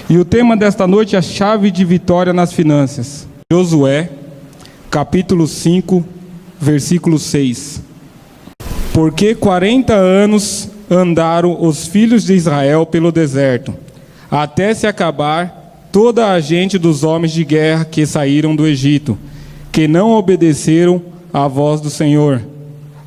E o tema desta noite é a chave de vitória nas finanças. Josué, capítulo 5, versículo 6. Porque 40 anos andaram os filhos de Israel pelo deserto, até se acabar toda a gente dos homens de guerra que saíram do Egito, que não obedeceram à voz do Senhor,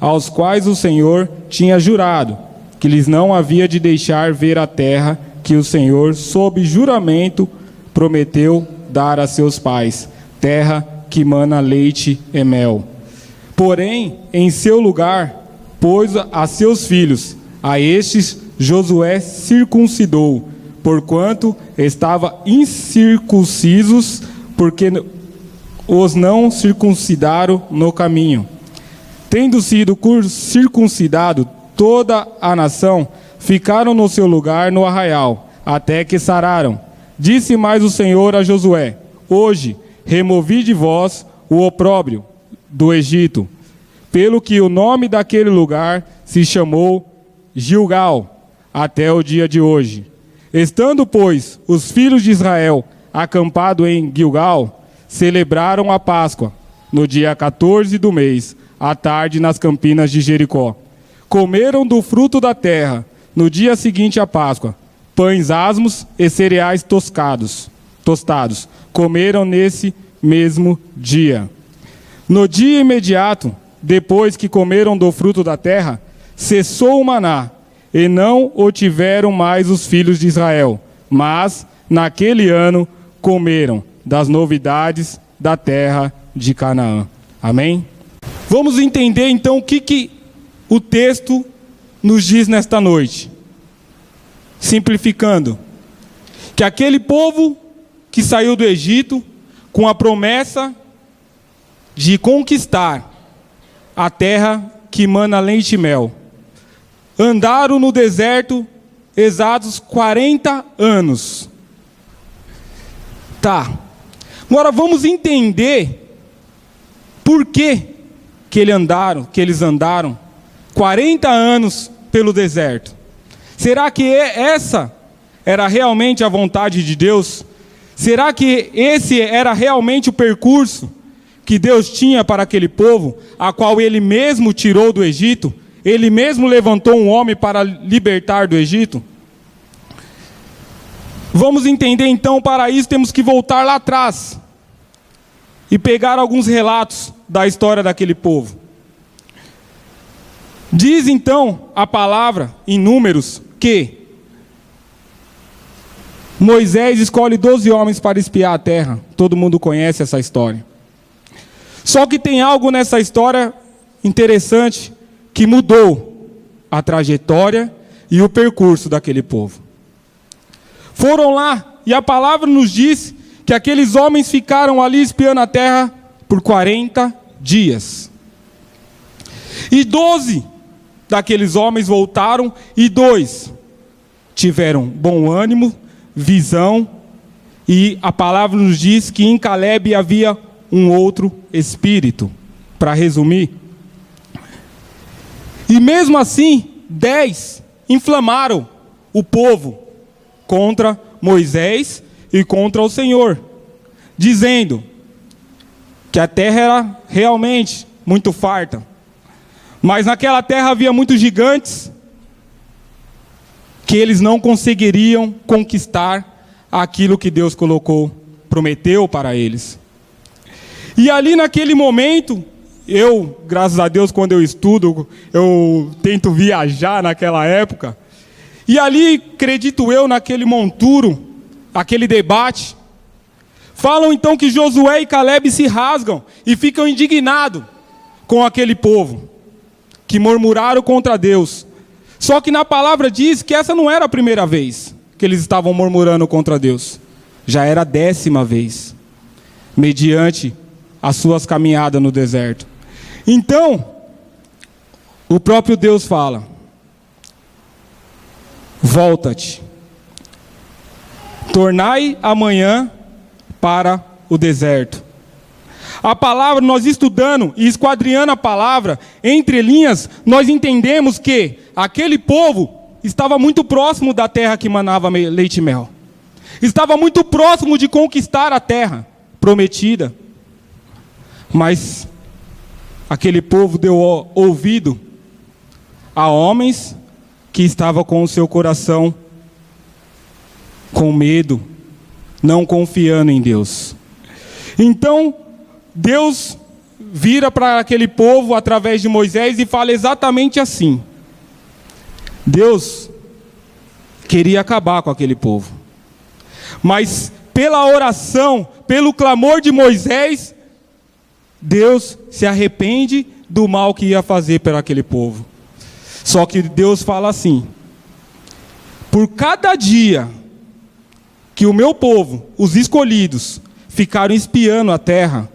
aos quais o Senhor tinha jurado, que lhes não havia de deixar ver a terra que o Senhor, sob juramento, prometeu dar a seus pais, terra que mana leite e mel. Porém, em seu lugar, pôs a seus filhos, a estes Josué circuncidou, porquanto estava incircuncisos, porque os não circuncidaram no caminho. Tendo sido circuncidado, toda a nação ficaram no seu lugar no arraial, até que sararam. Disse mais o Senhor a Josué: hoje removi de vós o opróbrio do Egito, pelo que o nome daquele lugar se chamou Gilgal, até o dia de hoje. Estando, pois, os filhos de Israel acampados em Gilgal, celebraram a Páscoa, no dia 14 do mês, à tarde nas campinas de Jericó. Comeram do fruto da terra, no dia seguinte à Páscoa, pães asmos e cereais tostados. Comeram nesse mesmo dia. No dia imediato, depois que comeram do fruto da terra, cessou o maná, e não o tiveram mais os filhos de Israel. Mas, naquele ano, comeram das novidades da terra de Canaã. Amém? Vamos entender então o que o texto nos diz nesta noite. Simplificando, que aquele povo que saiu do Egito com a promessa de conquistar a terra que mana leite e mel, andaram no deserto exatos 40 anos. Tá. Agora vamos entender por que eles andaram 40 anos pelo deserto. Será que essa era realmente a vontade de Deus? Será que esse era realmente o percurso que Deus tinha para aquele povo, a qual Ele mesmo tirou do Egito? Ele mesmo levantou um homem para libertar do Egito? Vamos entender então, para isso temos que voltar lá atrás e pegar alguns relatos da história daquele povo. Diz então a palavra em Números que Moisés escolhe 12 homens para espiar a terra. Todo mundo conhece essa história. Só que tem algo nessa história interessante que mudou a trajetória e o percurso daquele povo. Foram lá e a palavra nos diz que aqueles homens ficaram ali espiando a terra por 40 dias. E 12 daqueles homens voltaram e 2 tiveram bom ânimo, visão, e a palavra nos diz que em Calebe havia um outro espírito, para resumir. E mesmo assim, 10 inflamaram o povo contra Moisés e contra o Senhor, dizendo que a terra era realmente muito farta, mas naquela terra havia muitos gigantes que eles não conseguiriam conquistar aquilo que Deus prometeu para eles. E ali naquele momento, graças a Deus, quando eu estudo, eu tento viajar naquela época, e ali, acredito eu, naquele monturo, aquele debate, falam então que Josué e Calebe se rasgam e ficam indignados com aquele povo, que murmuraram contra Deus. Só que na palavra diz que essa não era a primeira vez que eles estavam murmurando contra Deus. Já era a 10ª vez, mediante as suas caminhadas no deserto. Então, o próprio Deus fala: volta-te, tornai amanhã para o deserto. A palavra, nós estudando e esquadrinhando a palavra, entre linhas, nós entendemos que aquele povo estava muito próximo da terra que manava leite e mel. estava muito próximo de conquistar a terra prometida. Mas aquele povo deu ouvido a homens que estavam com o seu coração com medo, não confiando em Deus. Então, Deus vira para aquele povo através de Moisés e fala exatamente assim. Deus queria acabar com aquele povo, mas pela oração, pelo clamor de Moisés, Deus se arrepende do mal que ia fazer para aquele povo. Só que Deus fala assim: por cada dia que o meu povo, os escolhidos, ficaram espiando a terra,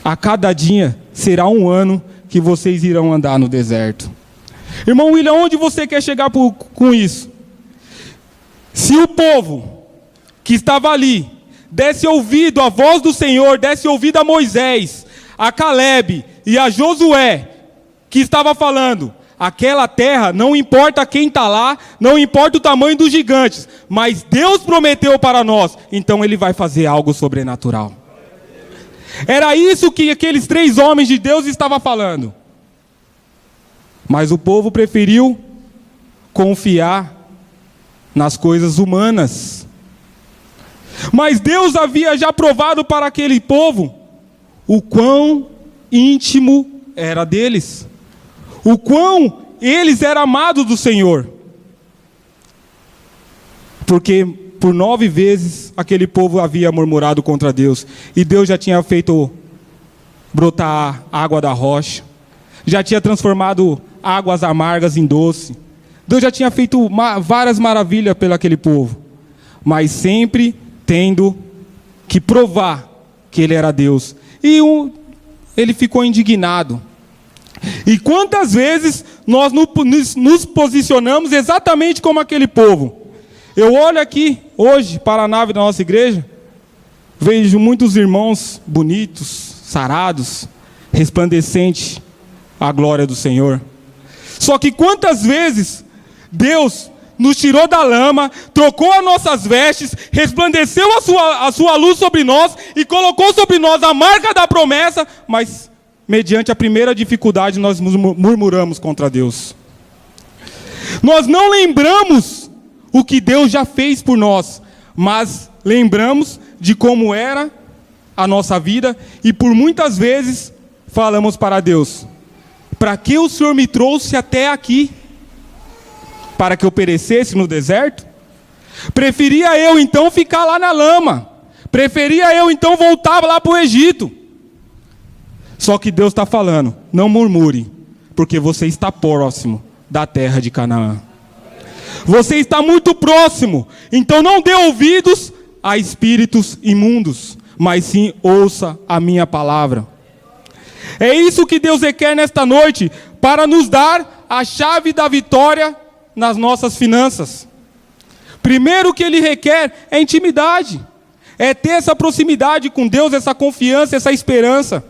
a cada dia será um ano que vocês irão andar no deserto. Irmão William, onde você quer chegar com isso? Se o povo que estava ali desse ouvido à voz do Senhor, desse ouvido a Moisés, a Caleb e a Josué, que estava falando, aquela terra, não importa quem está lá, não importa o tamanho dos gigantes, mas Deus prometeu para nós, então Ele vai fazer algo sobrenatural. Era isso que aqueles 3 homens de Deus estavam falando. Mas o povo preferiu confiar nas coisas humanas. Mas Deus havia já provado para aquele povo o quão íntimo era deles, o quão eles eram amados do Senhor. Porque por 9 vezes aquele povo havia murmurado contra Deus, e Deus já tinha feito brotar água da rocha, já tinha transformado águas amargas em doce. Deus já tinha feito várias maravilhas pelo aquele povo, mas sempre tendo que provar que Ele era Deus. E ele ficou indignado. E quantas vezes nós nos posicionamos exatamente como aquele povo? Eu olho aqui hoje para a nave da nossa igreja, vejo muitos irmãos bonitos, sarados, resplandecentes à glória do Senhor. Só que quantas vezes Deus nos tirou da lama, trocou as nossas vestes, resplandeceu a sua luz sobre nós e colocou sobre nós a marca da promessa, mas mediante a primeira dificuldade nós murmuramos contra Deus. Nós não lembramos o que Deus já fez por nós, mas lembramos de como era a nossa vida, e por muitas vezes falamos para Deus: para que o Senhor me trouxe até aqui? Para que eu perecesse no deserto? Preferia eu então ficar lá na lama, preferia eu então voltar lá para o Egito. Só que Deus está falando: não murmure, porque você está próximo da terra de Canaã. Você está muito próximo, então não dê ouvidos a espíritos imundos, mas sim ouça a minha palavra. É isso que Deus requer nesta noite, para nos dar a chave da vitória nas nossas finanças. Primeiro que Ele requer é intimidade, é ter essa proximidade com Deus, essa confiança, essa esperança,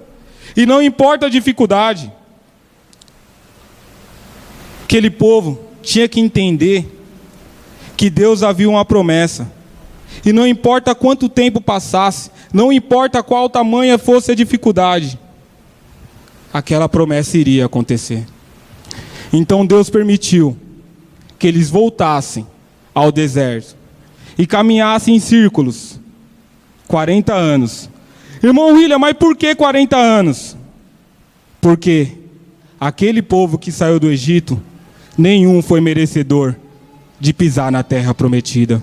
e não importa a dificuldade. Aquele povo tinha que entender que Deus havia uma promessa, e não importa quanto tempo passasse, não importa qual tamanha fosse a dificuldade, aquela promessa iria acontecer. Então Deus permitiu que eles voltassem ao deserto e caminhassem em círculos 40 anos. Irmão William, mas por que 40 anos? Porque aquele povo que saiu do Egito, nenhum foi merecedor de pisar na terra prometida.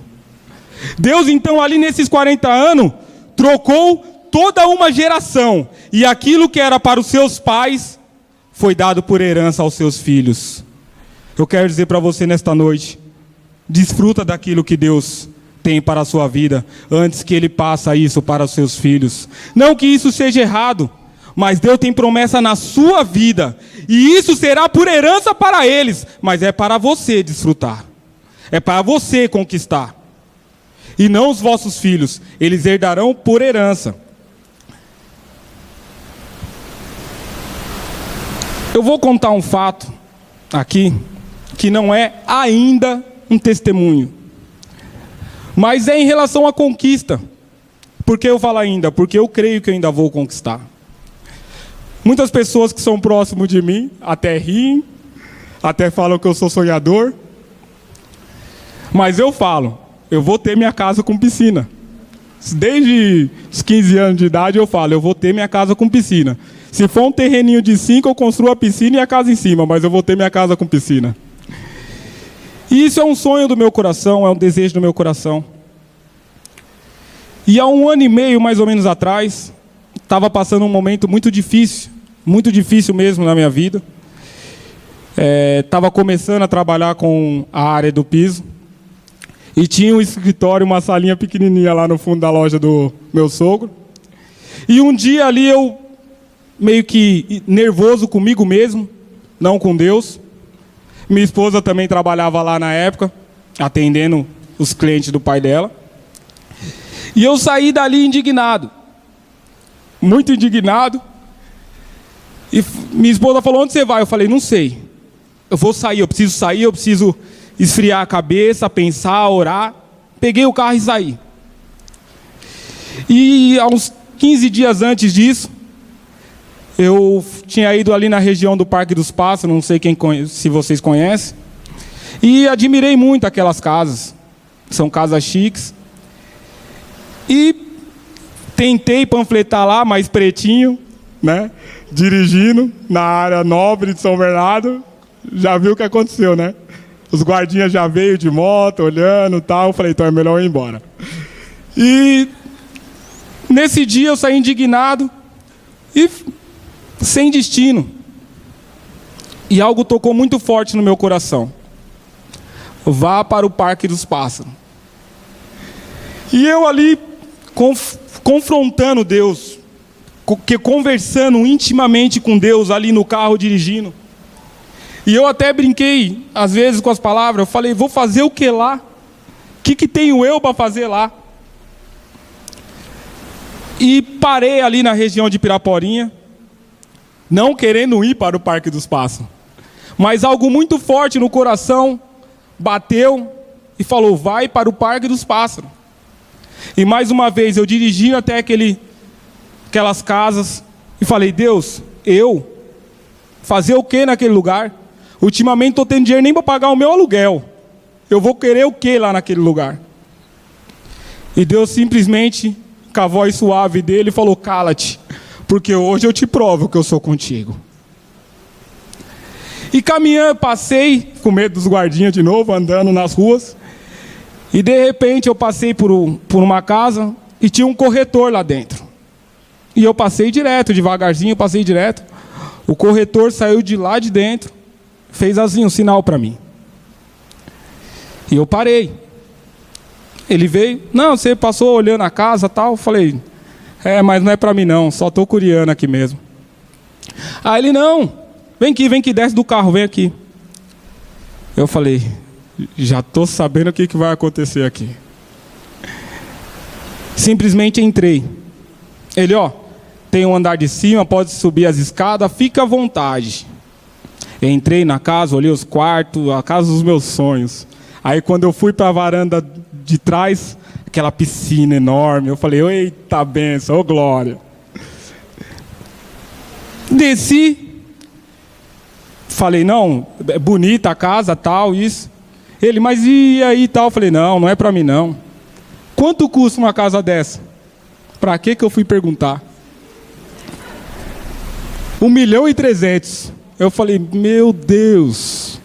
Deus então ali nesses 40 anos trocou toda uma geração, e aquilo que era para os seus pais foi dado por herança aos seus filhos. Eu quero dizer para você nesta noite: desfruta daquilo que Deus tem para a sua vida, antes que Ele passe isso para os seus filhos. Não que isso seja errado, mas Deus tem promessa na sua vida, e isso será por herança para eles, mas é para você desfrutar, é para você conquistar, e não os vossos filhos, eles herdarão por herança. Eu vou contar um fato aqui, que não é ainda um testemunho, Mas é em relação à conquista. Por que eu falo ainda? Porque eu creio que eu ainda vou conquistar. Muitas pessoas que são próximos de mim até riem, até falam que eu sou sonhador. Mas eu falo, eu vou ter minha casa com piscina. Desde os 15 anos de idade eu falo, eu vou ter minha casa com piscina. Se for um terreninho de 5, eu construo a piscina e a casa em cima, mas eu vou ter minha casa com piscina. E isso é um sonho do meu coração, é um desejo do meu coração. E há 1 ano e meio, mais ou menos atrás, estava passando um momento muito difícil mesmo na minha vida. Estava começando a trabalhar com a área do piso. E tinha um escritório, uma salinha pequenininha lá no fundo da loja do meu sogro. E um dia ali eu, meio que nervoso comigo mesmo, não com Deus. Minha esposa também trabalhava lá na época, atendendo os clientes do pai dela. E eu saí dali indignado, muito indignado. E minha esposa falou, onde você vai? Eu falei, não sei. Eu vou sair, eu preciso esfriar a cabeça, pensar, orar. Peguei o carro e saí. E há uns 15 dias antes disso, eu tinha ido ali na região do Parque dos Pássaros, não sei se vocês conhecem, e admirei muito aquelas casas. São casas chiques. E tentei panfletar lá, mais pretinho, né? Dirigindo na área nobre de São Bernardo. Já viu o que aconteceu, né? Os guardinhas já veio de moto, olhando e tal. Eu falei, então é melhor eu ir embora. E nesse dia eu saí indignado e sem destino. E algo tocou muito forte no meu coração. Vá para o Parque dos Pássaros. E eu ali, confrontando Deus, conversando intimamente com Deus ali no carro dirigindo. E eu até brinquei, às vezes, com as palavras. Eu falei, vou fazer o que lá? O que tenho eu para fazer lá? E parei ali na região de Piraporinha, não querendo ir para o Parque dos Pássaros. Mas algo muito forte no coração bateu e falou, vai para o Parque dos Pássaros. E mais uma vez eu dirigi até aquelas casas e falei, Deus, eu fazer o que naquele lugar? Ultimamente estou tendo dinheiro nem para pagar o meu aluguel. Eu vou querer o que lá naquele lugar? E Deus simplesmente, com a voz suave dele, falou, cala-te, porque hoje eu te provo que eu sou contigo. E caminhando, passei, com medo dos guardinhas de novo, andando nas ruas. E de repente eu passei por uma casa e tinha um corretor lá dentro. E eu passei direto, devagarzinho, passei direto. O corretor saiu de lá de dentro, fez assim um sinal para mim. E eu parei. Ele veio, não, você passou olhando a casa e tal. Eu falei, mas não é para mim não, só estou curiando aqui mesmo. Aí ele, não, vem aqui, desce do carro, vem aqui. Eu falei, já estou sabendo o que vai acontecer aqui. Simplesmente entrei. Ele, tem um andar de cima, pode subir as escadas, fica à vontade. Entrei na casa, olhei os quartos, a casa dos meus sonhos. Aí quando eu fui para a varanda de trás, aquela piscina enorme, eu falei, eita benção, ô glória. Desci, falei, não, é bonita a casa, tal, isso. Ele, mas e aí tal? Eu falei, não é para mim não. Quanto custa uma casa dessa? Para que eu fui perguntar? 1.300.000. Eu falei, meu Deus.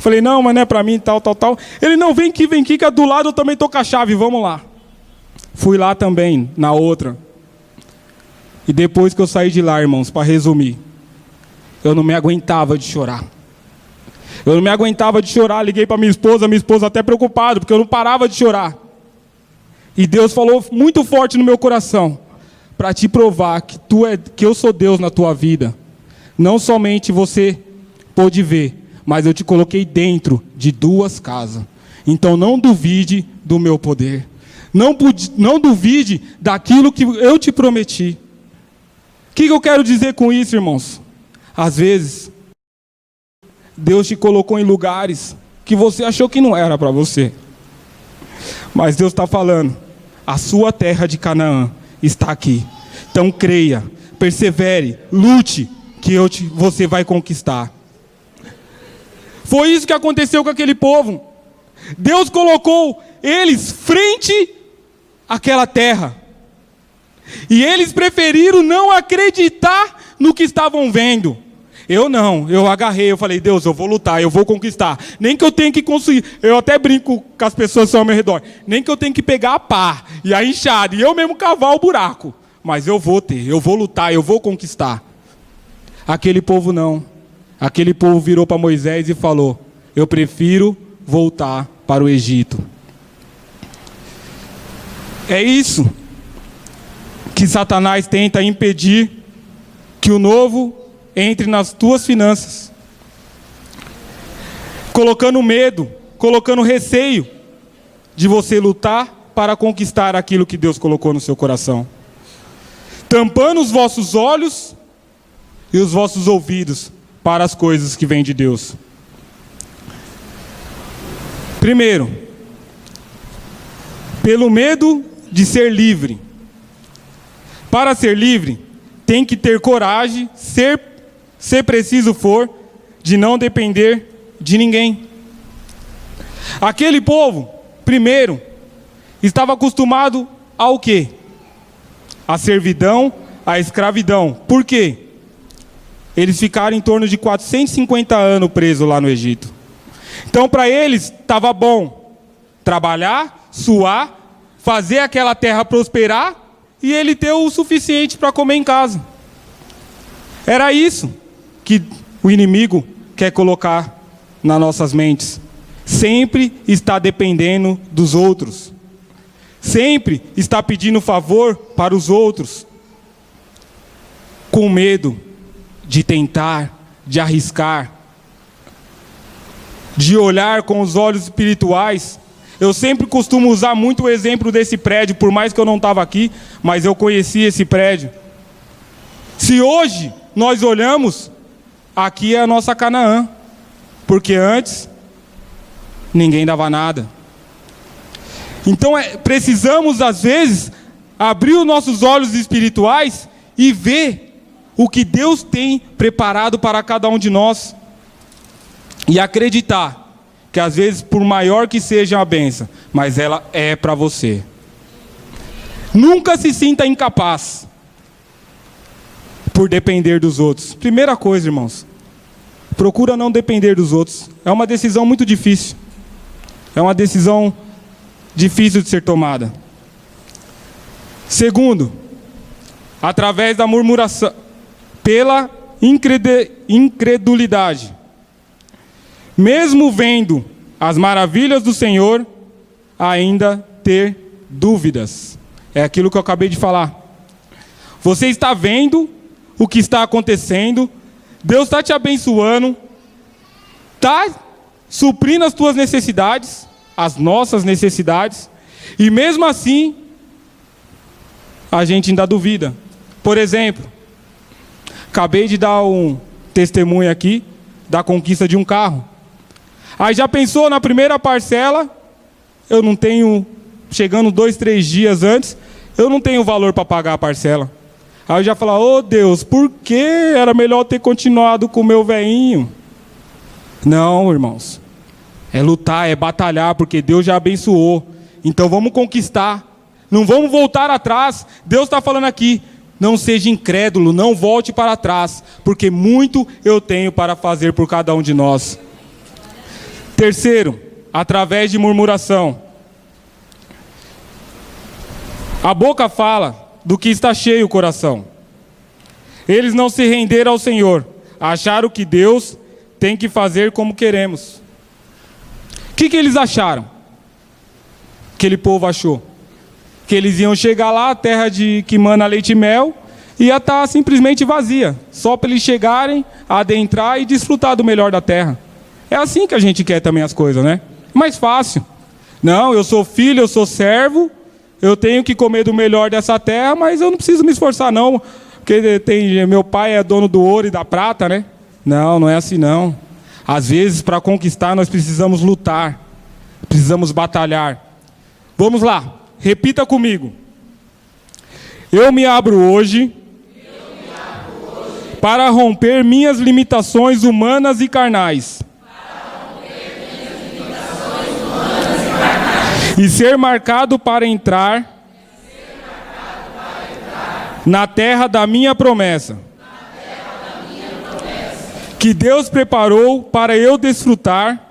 Falei, não, mas não é para mim, tal. Ele, não, vem aqui, que do lado eu também estou com a chave, vamos lá. Fui lá também, na outra. E depois que eu saí de lá, irmãos, para resumir, eu não me aguentava de chorar. Liguei para minha esposa até preocupada, porque eu não parava de chorar. E Deus falou muito forte no meu coração, para te provar que eu sou Deus na tua vida. Não somente você pôde ver, mas eu te coloquei dentro de 2 casas. Então não duvide do meu poder. Não duvide daquilo que eu te prometi. O que eu quero dizer com isso, irmãos? Às vezes, Deus te colocou em lugares que você achou que não era para você. Mas Deus está falando, a sua terra de Canaã está aqui. Então creia, persevere, lute, que você vai conquistar. Foi isso que aconteceu com aquele povo. Deus colocou eles frente àquela terra. E eles preferiram não acreditar no que estavam vendo. Eu agarrei, eu falei, Deus, eu vou lutar, eu vou conquistar. Nem que eu tenha que conseguir, eu até brinco com as pessoas que estão ao meu redor, nem que eu tenha que pegar a pá e a enxada, e eu mesmo cavar o buraco. Mas eu vou lutar, eu vou conquistar. Aquele povo não. Aquele povo virou para Moisés e falou, eu prefiro voltar para o Egito. É isso que Satanás tenta impedir que o novo entre nas tuas finanças, colocando medo, colocando receio de você lutar para conquistar aquilo que Deus colocou no seu coração, tampando os vossos olhos e os vossos ouvidos para as coisas que vêm de Deus. Primeiro, pelo medo de ser livre. Para ser livre, tem que ter coragem, se preciso for, de não depender de ninguém. Aquele povo, primeiro, estava acostumado ao quê? A servidão, a escravidão. Por quê? Eles ficaram em torno de 450 anos presos lá no Egito. Então, para eles, estava bom trabalhar, suar, fazer aquela terra prosperar e ele ter o suficiente para comer em casa. Era isso que o inimigo quer colocar nas nossas mentes. Sempre está dependendo dos outros. Sempre está pedindo favor para os outros. Com medo de tentar, de arriscar, de olhar com os olhos espirituais. Eu sempre costumo usar muito o exemplo desse prédio, por mais que eu não estava aqui, mas eu conheci esse prédio. Se hoje nós olhamos, aqui é a nossa Canaã, porque antes ninguém dava nada. Então precisamos às vezes abrir os nossos olhos espirituais e ver o que Deus tem preparado para cada um de nós. E acreditar que às vezes, por maior que seja a bênção, mas ela é para você. Nunca se sinta incapaz por depender dos outros. Primeira coisa, irmãos, procura não depender dos outros. É uma decisão muito difícil. É uma decisão difícil de ser tomada. Segundo, através da murmuração, pela incredulidade. Mesmo vendo as maravilhas do Senhor, ainda ter dúvidas. É aquilo que eu acabei de falar. Você está vendo o que está acontecendo, Deus está te abençoando, está suprindo as tuas necessidades, as nossas necessidades, e mesmo assim, a gente ainda duvida. Por exemplo, acabei de dar um testemunho aqui da conquista de um carro. Aí já pensou na primeira parcela, eu não tenho, chegando 2, 3 dias antes, eu não tenho valor para pagar a parcela. Aí eu já falo, oh Deus, por que era melhor ter continuado com o meu velhinho? Não, irmãos, é lutar, é batalhar, porque Deus já abençoou. Então vamos conquistar, não vamos voltar atrás. Deus está falando aqui, não seja incrédulo, não volte para trás, porque muito eu tenho para fazer por cada um de nós. Terceiro, através de murmuração. A boca fala do que está cheio o coração. Eles não se renderam ao Senhor, acharam que Deus tem que fazer como queremos. O que eles acharam? Aquele povo achou que eles iam chegar lá, a terra que mana leite e mel, ia estar simplesmente vazia, só para eles chegarem, adentrar e desfrutar do melhor da terra. É assim que a gente quer também as coisas, né? Mais fácil. Não, eu sou filho, eu sou servo, eu tenho que comer do melhor dessa terra, mas eu não preciso me esforçar não, porque meu pai é dono do ouro e da prata, né? Não, não é assim não. Às vezes, para conquistar, nós precisamos lutar, precisamos batalhar. Vamos lá, repita comigo. Eu me abro hoje para romper minhas limitações humanas e carnais. E ser marcado para entrar na terra da minha promessa. Que Deus preparou para eu desfrutar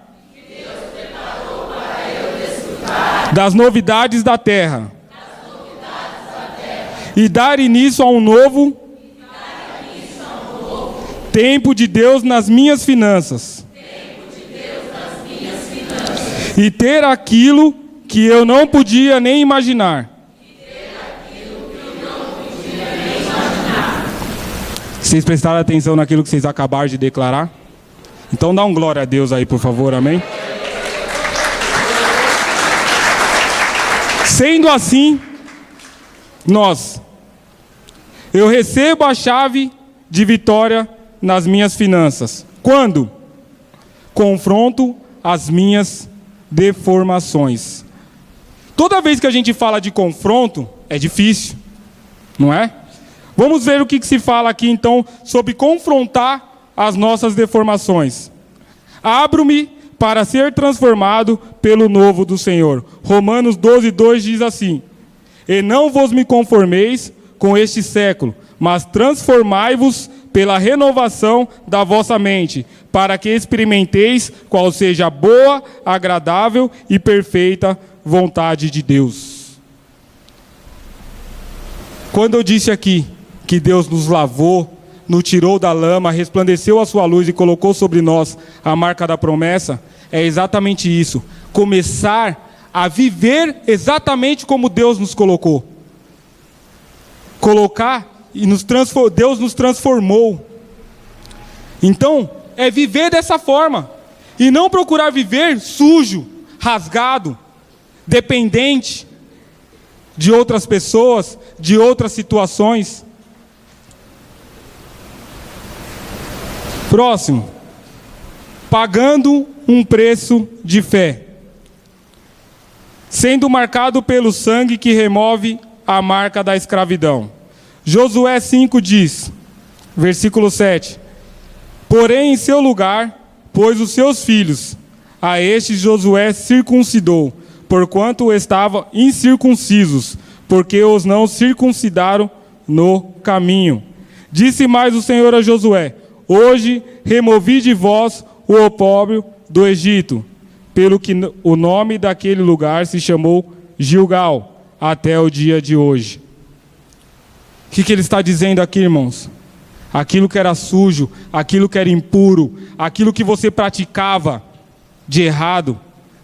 das novidades da terra. E dar início a um novo tempo de Deus nas minhas finanças. E ter aquilo que eu não podia nem imaginar. Vocês prestaram atenção naquilo que vocês acabaram de declarar? Então dá um glória a Deus aí, por favor, amém? Sendo assim, eu recebo a chave de vitória nas minhas finanças. Quando? Confronto as minhas deformações. Toda vez que a gente fala de confronto, é difícil, não é? Vamos ver o que se fala aqui, então, sobre confrontar as nossas deformações. Abro-me para ser transformado pelo novo do Senhor. Romanos 12:2 diz assim: E não vos me conformeis com este século, mas transformai-vos pela renovação da vossa mente, para que experimenteis qual seja a boa, agradável e perfeita vontade de Deus. Quando eu disse aqui que Deus nos lavou, nos tirou da lama, resplandeceu a sua luz e colocou sobre nós a marca da promessa, é exatamente isso. Começar a viver exatamente como Deus nos colocou. Deus nos transformou. Então, é viver dessa forma. E não procurar viver sujo, rasgado, dependente de outras pessoas, de outras situações. Próximo. Pagando um preço de fé. Sendo marcado pelo sangue que remove a marca da escravidão. Josué 5 diz, versículo 7. Porém, em seu lugar, pôs os seus filhos. A estes Josué circuncidou, porquanto estavam incircuncisos, porque os não circuncidaram no caminho. Disse mais o Senhor a Josué: Hoje removi de vós o opróbrio do Egito, pelo que o nome daquele lugar se chamou Gilgal, até o dia de hoje. O que ele está dizendo aqui, irmãos? Aquilo que era sujo, aquilo que era impuro, aquilo que você praticava de errado,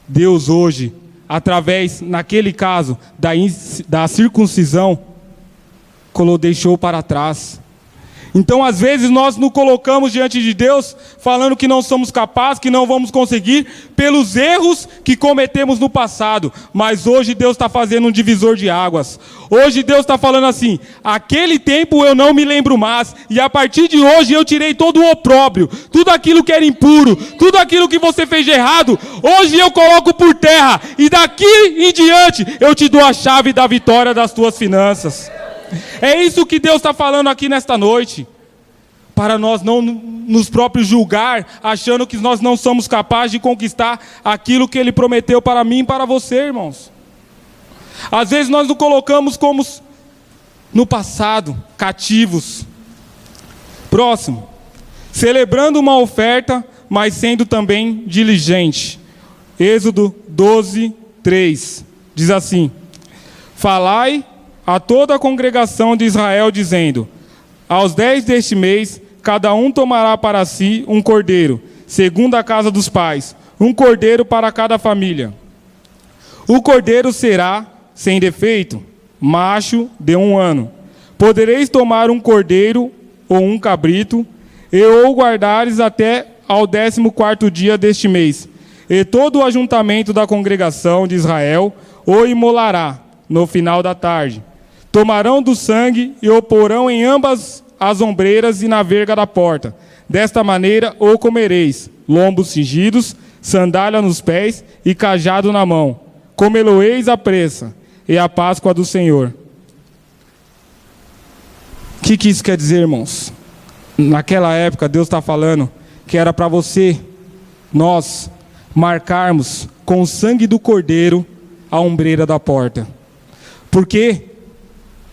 Deus hoje, através, naquele caso, da circuncisão, deixou para trás. Então, às vezes, nós nos colocamos diante de Deus, falando que não somos capazes, que não vamos conseguir, pelos erros que cometemos no passado. Mas hoje Deus está fazendo um divisor de águas. Hoje Deus está falando assim: aquele tempo eu não me lembro mais, e a partir de hoje eu tirei todo o opróbrio, tudo aquilo que era impuro, tudo aquilo que você fez de errado, hoje eu coloco por terra, e daqui em diante eu te dou a chave da vitória das tuas finanças. É isso que Deus está falando aqui nesta noite. Para nós não nos próprios julgar, achando que nós não somos capazes de conquistar aquilo que Ele prometeu para mim e para você, irmãos. Às vezes nós nos colocamos como no passado, cativos. Próximo. Celebrando uma oferta, mas sendo também diligente. Êxodo 12:3 diz assim: Falai a toda a congregação de Israel, dizendo: aos 10 deste mês, cada um tomará para si um cordeiro, segundo a casa dos pais, um cordeiro para cada família. O cordeiro será sem defeito, macho de 1 ano. Podereis tomar um cordeiro ou um cabrito, e o guardares até ao 14º dia deste mês. E todo o ajuntamento da congregação de Israel o imolará no final da tarde. Tomarão do sangue e o porão em ambas as ombreiras e na verga da porta. Desta maneira o comereis, lombos cingidos, sandália nos pés e cajado na mão. comê-lo-eis à pressa, e a Páscoa do Senhor. O que isso quer dizer, irmãos? Naquela época, Deus está falando que era para nós marcarmos com o sangue do Cordeiro a ombreira da porta. Porque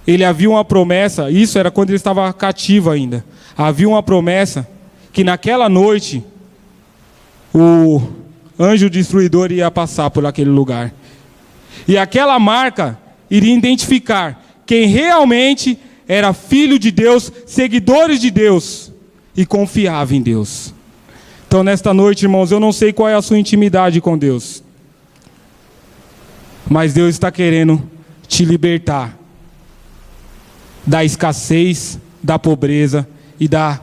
ele havia uma promessa, isso era quando ele estava cativo ainda. Havia uma promessa que naquela noite o anjo destruidor ia passar por aquele lugar. E aquela marca iria identificar quem realmente era filho de Deus, seguidores de Deus e confiava em Deus. Então nesta noite, irmãos, eu não sei qual é a sua intimidade com Deus, mas Deus está querendo te libertar da escassez, da pobreza e da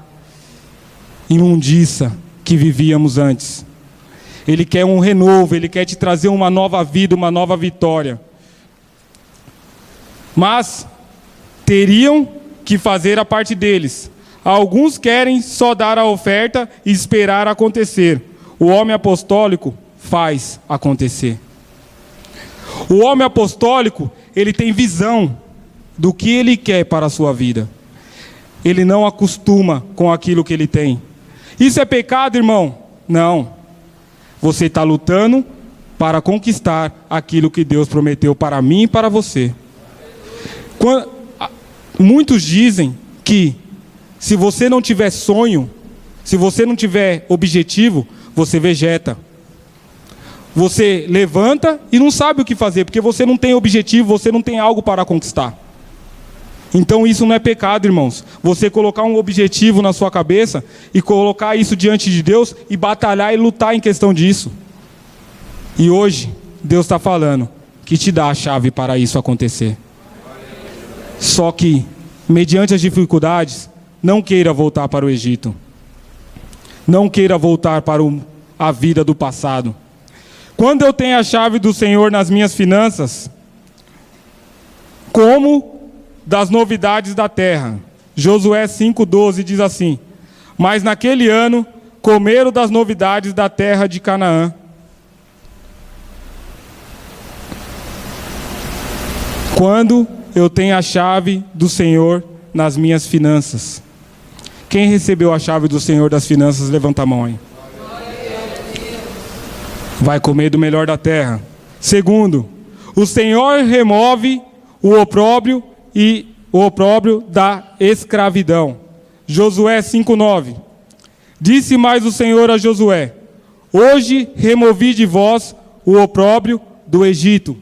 imundícia que vivíamos antes. Ele quer um renovo, Ele quer te trazer uma nova vida, uma nova vitória. Mas teriam que fazer a parte deles. Alguns querem só dar a oferta e esperar acontecer. O homem apostólico faz acontecer. O homem apostólico, ele tem visão do que ele quer para a sua vida. Ele não acostuma com aquilo que ele tem. Isso é pecado, irmão? Não. Você está lutando para conquistar aquilo que Deus prometeu para mim e para você. Muitos dizem que se você não tiver sonho, se você não tiver objetivo, você vegeta. Você levanta e não sabe o que fazer, porque você não tem objetivo, você não tem algo para conquistar. Então isso não é pecado, irmãos. Você colocar um objetivo na sua cabeça e colocar isso diante de Deus e batalhar e lutar em questão disso. E hoje, Deus está falando que te dá a chave para isso acontecer. Só que, mediante as dificuldades, não queira voltar para o Egito. Não queira voltar para a vida do passado. Quando eu tenho a chave do Senhor nas minhas finanças, como das novidades da terra. Josué 5,12 diz assim: mas naquele ano comeram das novidades da terra de Canaã. Quando eu tenho a chave do Senhor nas minhas finanças. Quem recebeu a chave do Senhor das finanças, levanta a mão aí. Vai comer do melhor da terra. Segundo, o Senhor remove o opróbrio e o opróbrio da escravidão. Josué 5,9. Disse mais o Senhor a Josué: hoje removi de vós o opróbrio do Egito.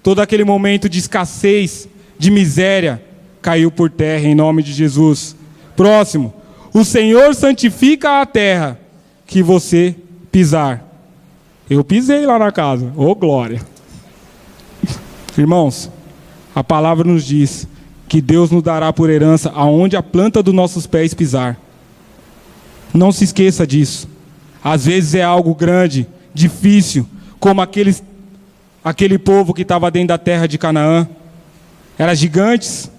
Todo aquele momento de escassez, de miséria, caiu por terra em nome de Jesus. Próximo, o Senhor santifica a terra que você pisar. Eu pisei lá na casa, ô glória. Irmãos, a palavra nos diz que Deus nos dará por herança aonde a planta dos nossos pés pisar. Não se esqueça disso. Às vezes é algo grande, difícil, como aquele povo que estava dentro da terra de Canaã. Eram gigantes,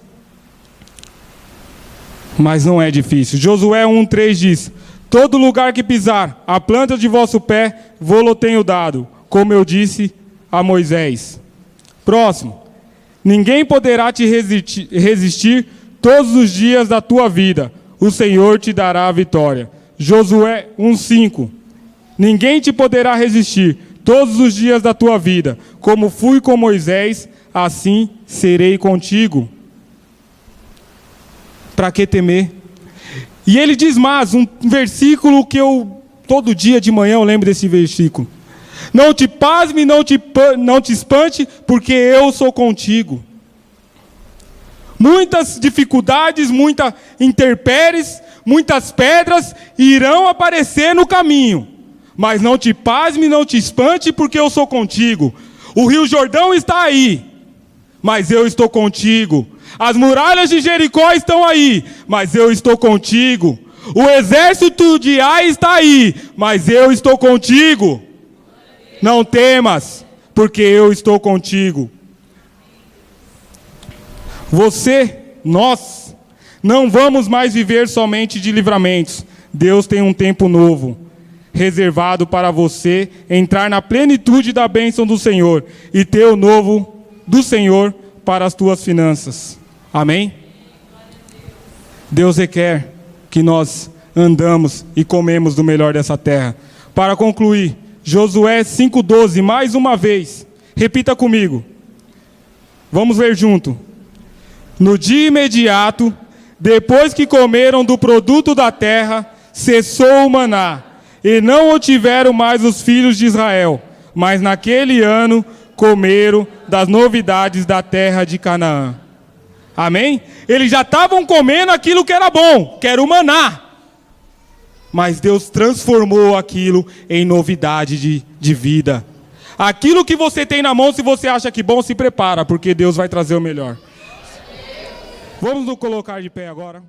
mas não é difícil. Josué 1,3 diz: todo lugar que pisar, a planta de vosso pé, vô-lo tenho dado, como eu disse a Moisés. Próximo. Ninguém poderá te resistir todos os dias da tua vida. O Senhor te dará a vitória. Josué 1,5. Ninguém te poderá resistir todos os dias da tua vida. Como fui com Moisés, assim serei contigo. Para que temer? E ele diz mais, um versículo que todo dia de manhã eu lembro desse versículo. Não te pasme, não te espante, porque eu sou contigo. Muitas dificuldades, muitas intempéries, muitas pedras irão aparecer no caminho. Mas não te pasme, não te espante, porque eu sou contigo. O Rio Jordão está aí, mas eu estou contigo. As muralhas de Jericó estão aí, mas eu estou contigo. O exército de Ai está aí, mas eu estou contigo. Não temas, porque eu estou contigo. Nós, não vamos mais viver somente de livramentos. Deus tem um tempo novo. reservado para você entrar na plenitude da bênção do Senhor e ter o novo do Senhor para as tuas finanças. Amém? Deus requer que nós andamos e comemos do melhor dessa terra. Para concluir, Josué 5,12, mais uma vez, repita comigo. Vamos ler junto. No dia imediato, depois que comeram do produto da terra, cessou o maná, e não o tiveram mais os filhos de Israel, mas naquele ano comeram das novidades da terra de Canaã. Amém? Eles já estavam comendo aquilo que era bom, que era o maná. Mas Deus transformou aquilo em novidade de vida. Aquilo que você tem na mão, se você acha que bom, se prepara, porque Deus vai trazer o melhor. Vamos nos colocar de pé agora.